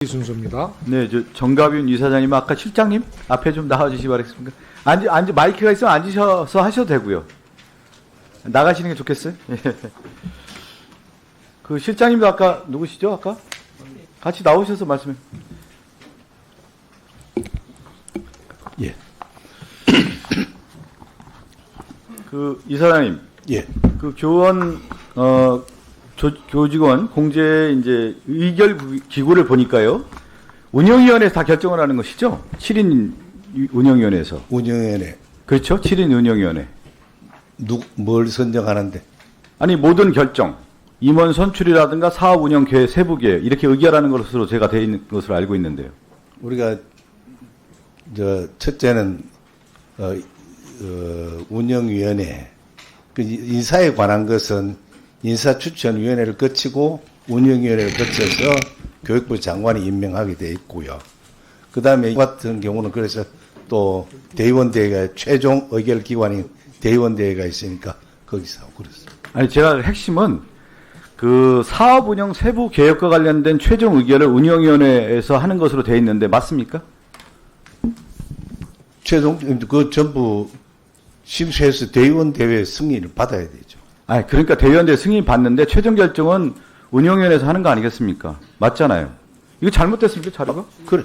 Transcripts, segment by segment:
이 순서입니다. 네, 정가빈 이사장님, 아까 실장님 앞에 좀 나와주시기 바라겠습니다. 마이크가 있으면 앉으셔서 하셔도 되고요. 나가시는 게 좋겠어요? 그 실장님도 아까 누구시죠? 아까 같이 나오셔서 말씀해. 예. 그 이사장님, 예. 그 교직원 공제 이제 의결 기구를 보니까요, 운영위원회에서 다 결정을 하는 것이죠? 7인 운영위원회에서. 운영위원회. 그렇죠? 7인 운영위원회. 뭘 선정하는데? 아니, 모든 결정, 임원 선출이라든가 사업 운영 계획, 세부 계획, 이렇게 의결하는 것으로 제가 되어 있는 것으로 알고 있는데요. 우리가, 첫째는, 운영위원회. 그 인사에 관한 것은 인사추천위원회를 거치고 운영위원회를 거쳐서 교육부 장관이 임명하게 돼 있고요. 그 다음에 이 같은 경우는 그래서 또 대의원대회가 최종 의결 기관인 대의원대회가 있으니까 거기서 하고 그랬어요. 아니, 제가 핵심은 그 사업 운영 세부 계획과 관련된 최종 의결을 운영위원회에서 하는 것으로 되어 있는데 맞습니까? 최종, 그 전부 심사해서 대의원대회 승인을 받아야 되죠. 아니, 그러니까 대의원대 승인 받는데 최종 결정은 운영위원회에서 하는 거 아니겠습니까? 맞잖아요. 이거 잘못됐습니까, 자료가? 그래.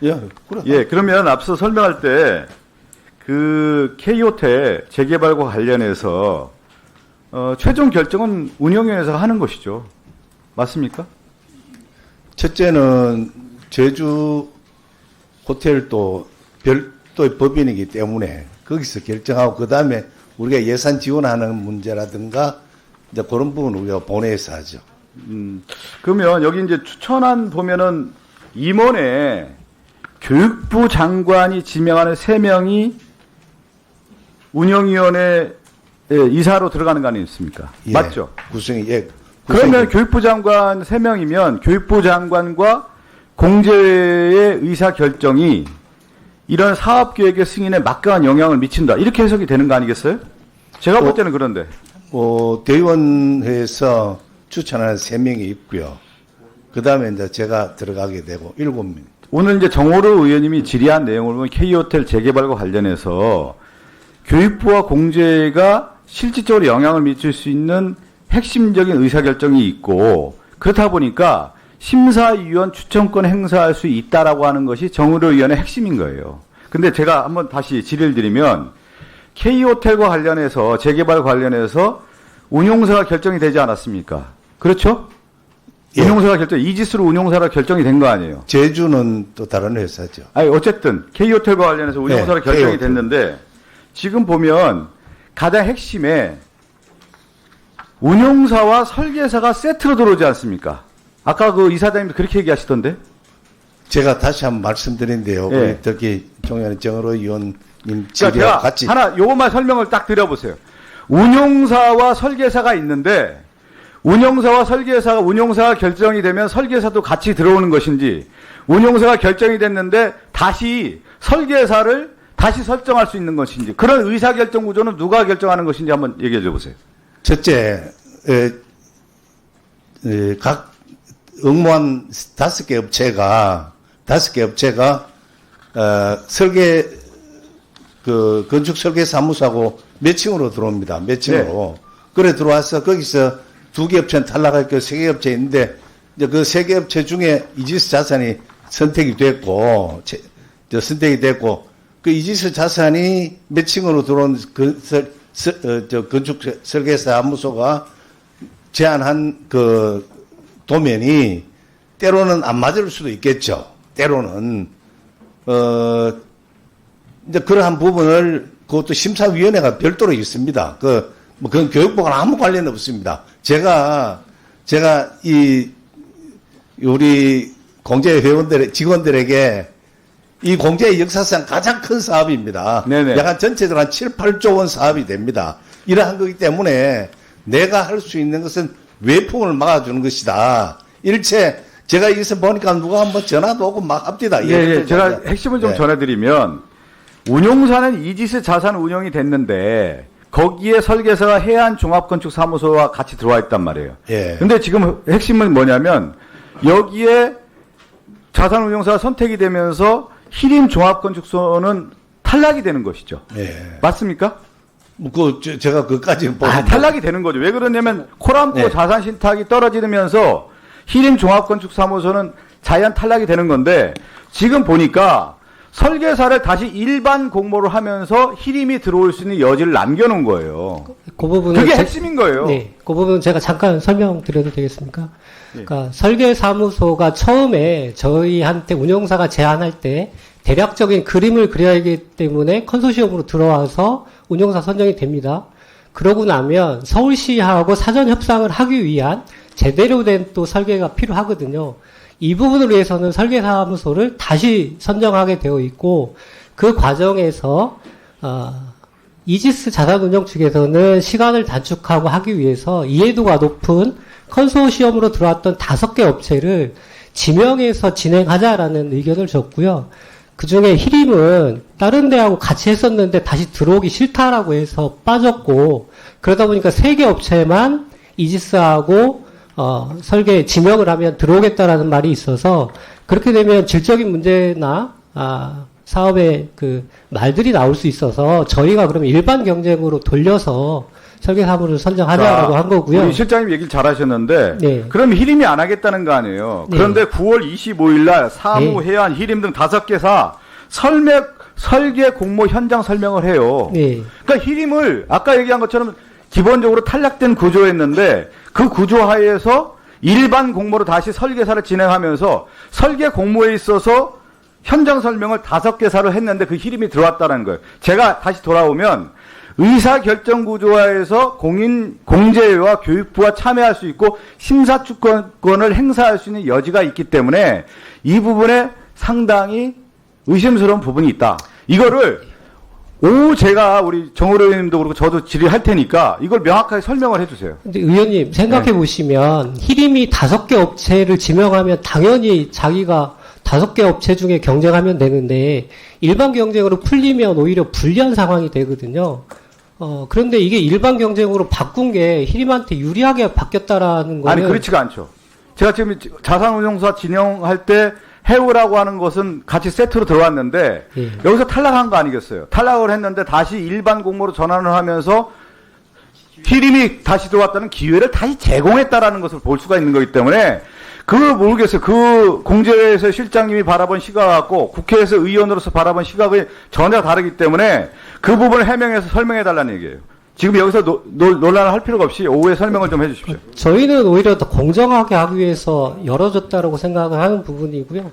야, 그래. 예, 그러면 앞서 설명할 때 그 K호텔 재개발과 관련해서 최종 결정은 운영위원회에서 하는 것이죠. 맞습니까? 첫째는 제주 호텔도 별도의 법인이기 때문에 거기서 결정하고 그 다음에 우리가 예산 지원하는 문제라든가 이제 그런 부분은 우리가 본회에서 하죠. 그러면 여기 이제 추천안 보면은 임원에 교육부 장관이 지명하는 3명이 운영위원회 이사로 들어가는 거 아니겠습니까? 예, 맞죠? 구성이, 예. 그러면 교육부 장관 3명이면 교육부 장관과 공제의 의사 결정이 이런 사업 계획의 승인에 막강한 영향을 미친다. 이렇게 해석이 되는 거 아니겠어요? 제가 볼 때는 그런데. 대의원회에서 추천하는 3명이 있고요. 그 다음에 이제 제가 들어가게 되고 7명. 오늘 이제 정호로 의원님이 질의한 내용을 보면 K호텔 재개발과 관련해서 교육부와 공제가 실질적으로 영향을 미칠 수 있는 핵심적인 의사결정이 있고, 그렇다 보니까 심사위원 추천권 행사할 수 있다라고 하는 것이 정의로 위원의 핵심인 거예요. 근데 제가 한번 다시 질의를 드리면 K호텔과 관련해서 재개발 관련해서 운용사가 결정이 되지 않았습니까? 그렇죠? 예. 운용사가 이지스로 운용사가 결정이 된 거 아니에요? 제주는 또 다른 회사죠. 아니, 어쨌든 K호텔과 관련해서 운용사가 네, 결정이 K호텔. 됐는데 지금 보면 가장 핵심에 운용사와 설계사가 세트로 들어오지 않습니까? 아까 그 이사장님도 그렇게 얘기하시던데? 제가 다시 한번 말씀드린데요. 예. 우리 특히 정의로 의원님 그러니까 질의와 제가 같이 하나 요것만 설명을 딱 드려보세요. 운용사와 설계사가 있는데 운용사와 설계사가 운용사가 결정이 되면 설계사도 같이 들어오는 것인지, 운용사가 결정이 됐는데 다시 설계사를 다시 설정할 수 있는 것인지, 그런 의사결정 구조는 누가 결정하는 것인지 한번 얘기해 줘 보세요. 첫째, 각 응모한 5개 업체가 건축 설계 사무소하고 매칭으로 들어옵니다. 매칭으로. 네. 그래 들어와서 거기서 2개 업체는 탈락할 거 3개 업체 있는데, 이제 그 3개 업체 중에 이지스 자산이 선택이 됐고, 그 이지스 자산이 매칭으로 들어온 건축 설계 사무소가 제안한 그 도면이 때로는 안 맞을 수도 있겠죠. 때로는 이제 그러한 부분을 그것도 심사위원회가 별도로 있습니다. 그건 교육부가 아무 관련 없습니다. 제가 우리 공제 회원들 직원들에게 이 공제의 역사상 가장 큰 사업입니다. 네네. 약간 전체적으로 한 7, 8조 원 사업이 됩니다. 이러한 거기 때문에 내가 할 수 있는 것은 외풍을 막아주는 것이다. 일체 제가 여기서 보니까 누가 한번 전화도 오고 막 합디다. 예, 제가 핵심을 좀 전해드리면, 운용사는 이지스 자산 운영이 됐는데 거기에 설계사가 해안종합건축사무소와 같이 들어와 있단 말이에요. 예. 근데 지금 핵심은 뭐냐면 여기에 자산운용사가 선택이 되면서 히림 종합건축소는 탈락이 되는 것이죠. 예. 맞습니까? 제가 그까지는 탈락이 되는 거죠. 왜 그러냐면 코람코 네. 자산 신탁이 떨어지면서 히림 종합건축사무소는 자연 탈락이 되는 건데 지금 보니까 설계사를 다시 일반 공모를 하면서 히림이 들어올 수 있는 여지를 남겨놓은 거예요. 그 부분은 그게 핵심인 거예요. 네, 그 부분 제가 잠깐 설명드려도 되겠습니까? 그러니까 설계사무소가 처음에 저희한테 운용사가 제안할 때 대략적인 그림을 그려야 하기 때문에 컨소시엄으로 들어와서 운용사 선정이 됩니다. 그러고 나면 서울시하고 사전 협상을 하기 위한 제대로 된 또 설계가 필요하거든요. 이 부분을 위해서는 설계사무소를 다시 선정하게 되어 있고 그 과정에서 이지스 자산운용 측에서는 시간을 단축하고 하기 위해서 이해도가 높은 컨소시엄으로 들어왔던 5개 업체를 지명해서 진행하자라는 의견을 줬고요. 그 중에 히림은 다른 데하고 같이 했었는데 다시 들어오기 싫다라고 해서 빠졌고 그러다 보니까 3개 업체만 이지스하고 설계 지명을 하면 들어오겠다라는 말이 있어서 그렇게 되면 질적인 문제나 사업의 그 말들이 나올 수 있어서 저희가 그러면 일반 경쟁으로 돌려서 설계사무를 선정하자라고 한 거고요. 우리 실장님 얘기를 잘하셨는데 네. 그럼 히림이 안 하겠다는 거 아니에요. 네. 그런데 9월 25일 날 사무, 해안, 히림 등 5개사 설계 공모 현장 설명을 해요. 네. 그러니까 히림을 아까 얘기한 것처럼 기본적으로 탈락된 구조였는데 그 구조 하에서 일반 공모로 다시 설계사를 진행하면서 설계 공모에 있어서 현장 설명을 5개사를 했는데 그 히림이 들어왔다는 거예요. 제가 다시 돌아오면 의사결정 구조화에서 공제와 교육부가 참여할 수 있고 심사주권을 행사할 수 있는 여지가 있기 때문에 이 부분에 상당히 의심스러운 부분이 있다. 이거를 오후 제가 우리 정호로 의원님도 그렇고 저도 질의할 테니까 이걸 명확하게 설명을 해주세요. 근데 의원님 생각해 보시면 히림이 5개 업체를 지명하면 당연히 자기가 5개 업체 중에 경쟁하면 되는데 일반 경쟁으로 풀리면 오히려 불리한 상황이 되거든요. 그런데 이게 일반 경쟁으로 바꾼 게 히림한테 유리하게 바뀌었다라는 거는 아니 그렇지가 않죠. 제가 지금 자산운용사 진영할 때 해우라고 하는 것은 같이 세트로 들어왔는데 예. 여기서 탈락한 거 아니겠어요. 탈락을 했는데 다시 일반 공모로 전환을 하면서 히림이 다시 들어왔다는 기회를 다시 제공했다라는 것을 볼 수가 있는 거기 때문에 그걸 모르겠어요. 그 공제에서 실장님이 바라본 시각하고 국회에서 의원으로서 바라본 시각이 전혀 다르기 때문에 그 부분을 해명해서 설명해달라는 얘기예요. 지금 여기서 논란을 할 필요가 없이 오후에 설명을 좀 해주십시오. 저희는 오히려 더 공정하게 하기 위해서 열어줬다라고 생각을 하는 부분이고요.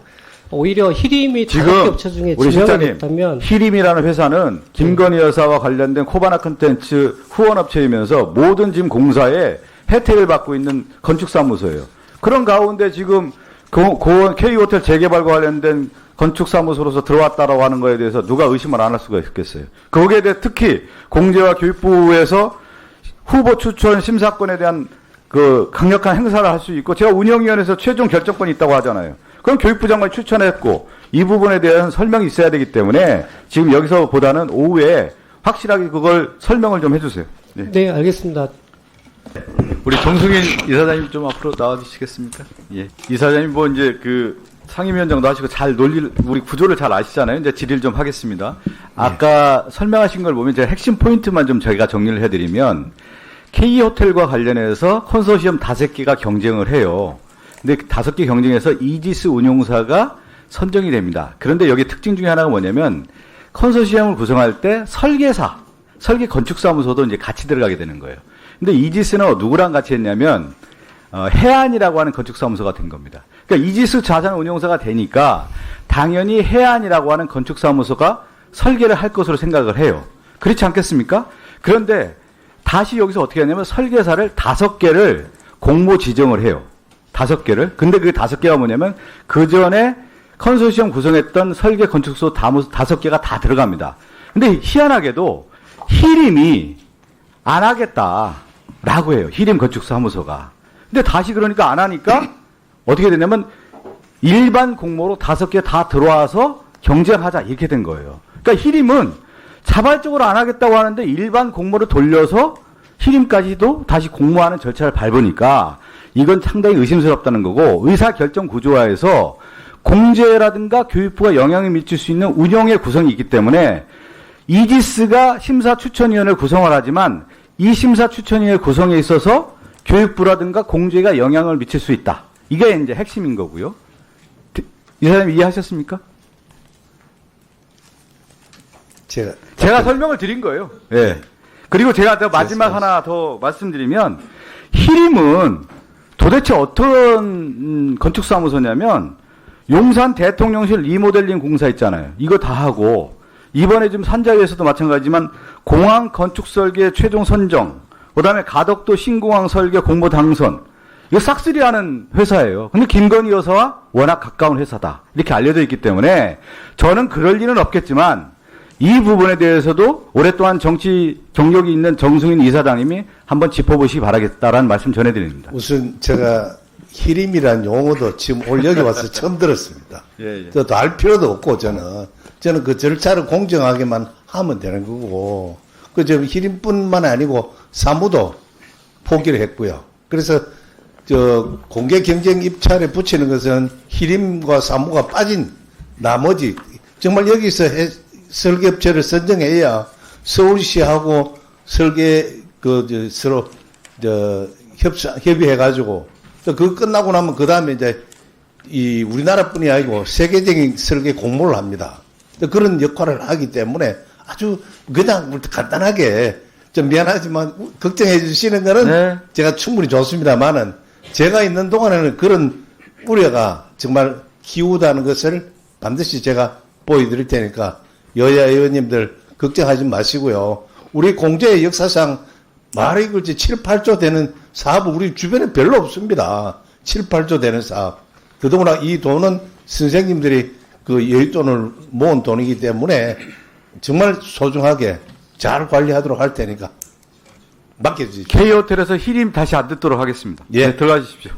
오히려 히림이 5개 지금 업체 중에 우리 지명이 실장님 됐다면 히림이라는 회사는 김건희 여사와 관련된 코바나 콘텐츠 후원업체이면서 모든 지금 공사에 혜택을 받고 있는 건축사무소예요. 그런 가운데 지금 고원 K호텔 재개발과 관련된 건축사무소로서 들어왔다라고 하는 거에 대해서 누가 의심을 안 할 수가 있겠어요. 거기에 대해 특히 공제와 교육부에서 후보 추천 심사권에 대한 그 강력한 행사를 할 수 있고 제가 운영위원회에서 최종 결정권이 있다고 하잖아요. 그럼 교육부 장관이 추천했고 이 부분에 대한 설명이 있어야 되기 때문에 지금 여기서보다는 오후에 확실하게 그걸 설명을 좀 해주세요. 네. 네, 알겠습니다. 우리 정승인 이사장님 좀 앞으로 나와주시겠습니까? 예. 이사장님 뭐 이제 그 상임위원장도 하시고 우리 구조를 잘 아시잖아요. 이제 질의를 좀 하겠습니다. 아까 설명하신 걸 보면 제가 핵심 포인트만 좀 저희가 정리를 해드리면 K호텔과 관련해서 컨소시엄 5개가 경쟁을 해요. 근데 5개 경쟁에서 이지스 운용사가 선정이 됩니다. 그런데 여기 특징 중에 하나가 뭐냐면 컨소시엄을 구성할 때 설계 건축사무소도 이제 같이 들어가게 되는 거예요. 근데 이지스는 누구랑 같이 했냐면 해안이라고 하는 건축사무소가 된 겁니다. 그러니까 이지스 자산운용사가 되니까 당연히 해안이라고 하는 건축사무소가 설계를 할 것으로 생각을 해요. 그렇지 않겠습니까? 그런데 다시 여기서 어떻게 하냐면 설계사를 5개를 공모 지정을 해요. 5개를. 근데 그 5개가 뭐냐면 그 전에 컨소시엄 구성했던 설계 건축소 5개가 다 들어갑니다. 근데 희한하게도 히림이 안 하겠다라고 해요. 히림 건축사무소가. 근데 다시 그러니까 안 하니까 어떻게 되냐면 일반 공모로 5개 다 들어와서 경쟁하자 이렇게 된 거예요. 그러니까 히림은 자발적으로 안 하겠다고 하는데 일반 공모를 돌려서 히림까지도 다시 공모하는 절차를 밟으니까 이건 상당히 의심스럽다는 거고 의사결정 구조화에서 공제라든가 교육부가 영향을 미칠 수 있는 운영의 구성이 있기 때문에 이지스가 심사추천위원회를 구성을 하지만 이 심사추천위원회 구성에 있어서 교육부라든가 공제가 영향을 미칠 수 있다. 이게 이제 핵심인 거고요. 이사장님 이해하셨습니까? 제가 설명을 드린 거예요. 예. 그리고 제가 더 마지막 하나 더 말씀드리면 히림은 도대체 어떤 건축사무소냐면 용산 대통령실 리모델링 공사 있잖아요. 이거 다 하고 이번에 지금 산자위에서도 마찬가지지만 공항 건축 설계 최종 선정, 그다음에 가덕도 신공항 설계 공모 당선 이거 싹쓸이 하는 회사예요. 근데 김건희 여사와 워낙 가까운 회사다 이렇게 알려져 있기 때문에 저는 그럴 리는 없겠지만 이 부분에 대해서도 오랫동안 정치 경력이 있는 정승인 이사장님이 한번 짚어보시기 바라겠다라는 말씀 전해드립니다. 우선 제가 히림이란 용어도 지금 올 여기 와서 처음 들었습니다. 예, 예. 또 알 필요도 없고 저는 그 절차를 공정하게만 하면 되는 거고 그 저 히림뿐만 아니고 사무도 포기를 했고요. 그래서 저 공개 경쟁 입찰에 붙이는 것은 히림과 사무가 빠진 나머지 정말 여기서 설계업체를 선정해야 서울시하고 설계 서로 협의해가지고 또 그거 끝나고 나면 그 다음에 이제 이 우리나라뿐이 아니고 세계적인 설계 공모를 합니다. 또 그런 역할을 하기 때문에 아주 그냥 간단하게 좀 미안하지만 걱정해 주시는 거는 네. 제가 충분히 좋습니다만은 제가 있는 동안에는 그런 우려가 정말 기우다는 것을 반드시 제가 보여드릴 테니까 여야 의원님들 걱정하지 마시고요. 우리 공제의 역사상 말이 글지 7, 8조 되는 사업은 우리 주변에 별로 없습니다. 7, 8조 되는 사업. 그동안 이 돈은 선생님들이 그 여윳돈을 모은 돈이기 때문에 정말 소중하게 잘 관리하도록 할 테니까 맡겨주십시오. K호텔에서 히림 다시 안 듣도록 하겠습니다. 예. 네, 들어가 주십시오.